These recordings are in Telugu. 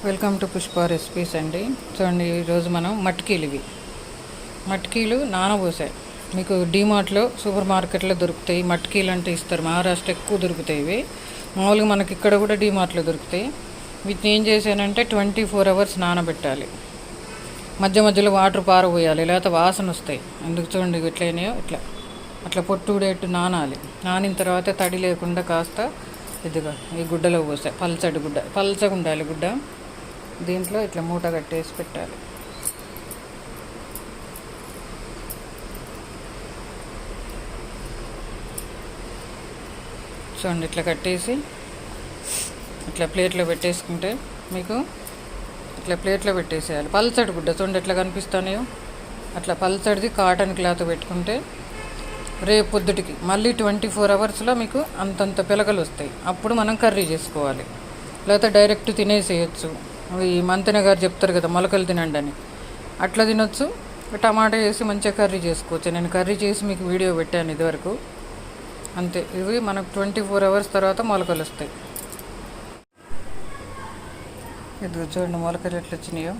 వెల్కమ్ టు పుష్ప రెసిపీస్ అండి. చూడండి, ఈరోజు మనం మట్కీలు నానబోసాయి. మీకు డీమార్ట్లో సూపర్ మార్కెట్లో దొరుకుతాయి. మట్కీలు అంటే ఇస్తారు, మహారాష్ట్ర ఎక్కువ దొరుకుతాయి ఇవి. మామూలుగా మనకి ఇక్కడ కూడా డీమార్ట్లో దొరుకుతాయి. వీటిని ఏం చేశానంటే 24 hours నానబెట్టాలి. మధ్య మధ్యలో వాటర్ పారబోయాలి, లేకపోతే వాసన వస్తాయి. అందుకు చూడండి ఇట్లయినాయో అట్లా పొట్టుడేట్టు నానాలి. నానిన తర్వాత తడి లేకుండా కాస్త ఇదిగా ఈ గుడ్డలో పోసాయి. పల్చగా ఉండాలి గుడ్డ. దీంట్లో ఇట్లా మూట కట్టేసి పెట్టాలి. చూడండి, ఇట్లా కట్టేసి ఇట్లా ప్లేట్లో పెట్టేసుకుంటే మీకు ఇట్లా ప్లేట్లో పెట్టేసేయాలి. పల్చడి గుడ్డ చూడండి ఎట్లా కనిపిస్తున్నాయో అట్లా పల్చడిది కాటన్ క్లాత్ పెట్టుకుంటే రేపు పొద్దుటికి మళ్ళీ 24 hours మీకు అంతంత పిలకలు వస్తాయి. అప్పుడు మనం కర్రీ చేసుకోవాలి, లేకపోతే డైరెక్ట్ తినేసేయచ్చు. అవి మంతెన గారు చెప్తారు కదా, మొలకలు తినండి అని, అట్లా తినొచ్చు. టమాటా వేసి మంచిగా కర్రీ చేసుకోవచ్చు. నేను కర్రీ చేసి మీకు వీడియో పెట్టాను ఇదివరకు. అంతే, ఇవి మనకు 24 hours తర్వాత మొలకలు వస్తాయి. ఇది చూడండి మొలకలు ఎట్లా వచ్చినాయో.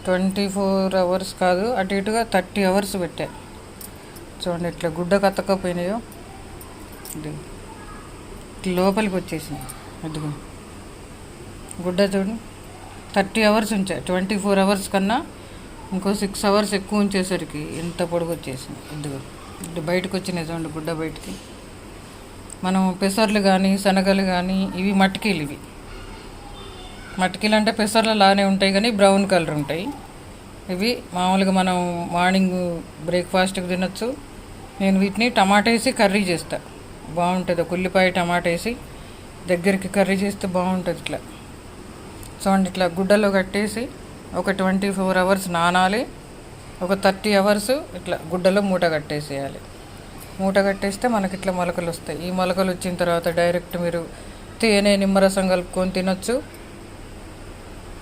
24 hours కాదు, అటు ఇటుగా 30 hours పెట్టా. చూడండి ఇట్లా గుడ్డ కత్తకపోయినాయో, ఇది లోపలికి వచ్చేసినాయి. ఇదిగో గుడ్డ చూడండి, 30 hours ఉంచాయి. 24 hours కన్నా ఇంకో 6 hours ఎక్కువ ఉంచేసరికి ఇంత పొడుగు వచ్చేసింది. ఇదిగో ఇది బయటకు వచ్చినాయి చూడండి గుడ్డ బయటికి. మనం పెసర్లు కానీ శనగలు కానీ ఇవి మట్కీలు అంటే పెసర్లు లానే ఉంటాయి కానీ బ్రౌన్ కలర్ ఉంటాయి. ఇవి మామూలుగా మనం మార్నింగ్ బ్రేక్ఫాస్ట్కి తినొచ్చు. నేను వీటిని టమాటా వేసి కర్రీ చేస్తా, బాగుంటుంది. ఒక ఉల్లిపాయ టమాటా వేసి దగ్గరికి కర్రీ చేస్తే బాగుంటుంది. ఇట్లా చూడండి, ఇట్లా గుడ్డలో కట్టేసి ఒక 24 hours నానాలి. ఒక 30 hours ఇట్లా గుడ్డలో మూట కట్టేసేయాలి. మూట కట్టేస్తే మనకి ఇట్లా మొలకలు వస్తాయి. ఈ మొలకలు వచ్చిన తర్వాత డైరెక్ట్ మీరు తేనె నిమ్మరసం కలుపుకొని తినొచ్చు,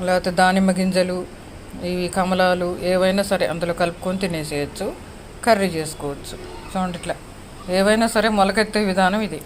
లేకపోతే దానిమ్మ గింజలు ఇవి కమలాలు ఏవైనా సరే అందులో కలుపుకొని తినేసేయచ్చు, కర్రీ చేసుకోవచ్చు. చూడండి ఇట్లా ఏవైనా సరే మొలకెత్తే విధానం ఇది.